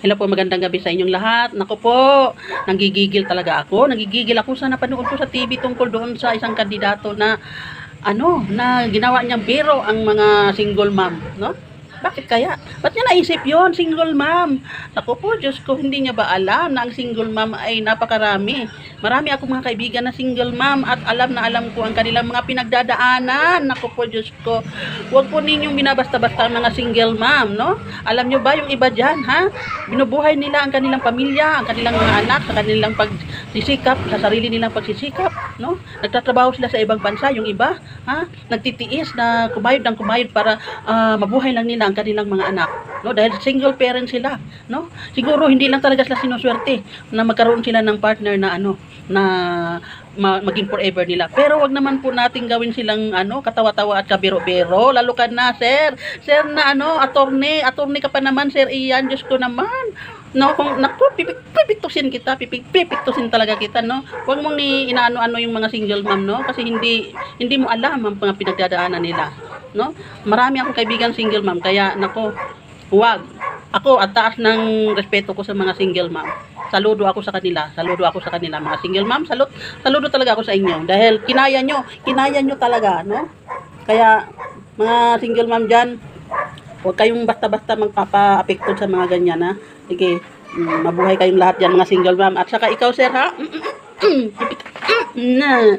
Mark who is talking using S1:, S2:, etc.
S1: Hello po, magandang gabi sa inyong lahat. Naku po, nanggigigil talaga ako. Nanggigigil ako sa napanood ko sa TV tungkol doon sa isang kandidato na na ginawa niyang biro ang mga single mom, no? Bakit kaya? Ba't niya naisip yon, single mom? Naku po, Diyos ko, hindi niya ba alam na ang single mom ay napakarami? Marami akong mga kaibigan na single mom at alam na alam ko ang kanilang mga pinagdadaanan. Naku po, Diyos ko, huwag po ninyong binabasta-basta ang mga single mom, no? Alam niyo ba yung iba dyan, ha? Binubuhay nila ang kanilang pamilya, ang kanilang mga anak, sa kanilang pagsisikap, sa sarili nilang pagsisikap, no? Nagtatrabaho sila sa ibang bansa, yung iba, ha? Nagtitiis na kumayod ng kumayod para mabuhay lang nila ang kanilang mga anak, no? Dahil single parent sila, no? Siguro hindi lang talaga sila sinuswerte na magkaroon sila ng partner na na maging forever nila. Pero wag naman po nating gawin silang katawa-tawa at kabiro-biro. Lalo ka na, sir. Sir na attorney ka pa naman, Sir Ian. Diyos ko naman. No, kung naku, pipiktusin kita, pipiktusin talaga kita, no? Huwag mong inaano-ano yung mga single mom, no? Kasi hindi mo alam ang mga pinagdadaanan nila, no? Marami akong kaibigan single mom, kaya nako, huwag. Ako, at taas ng respeto ko sa mga single mom. Saludo ako sa kanila, mga single mom. Saludo talaga ako sa inyo dahil kinaya nyo talaga, no? Kaya mga single mom diyan, huwag kayong basta-basta magpapa-apekto sa mga ganyan, ha? Sige, mabuhay kayong lahat diyan, mga single mom. At saka ikaw, sir, ha? Na.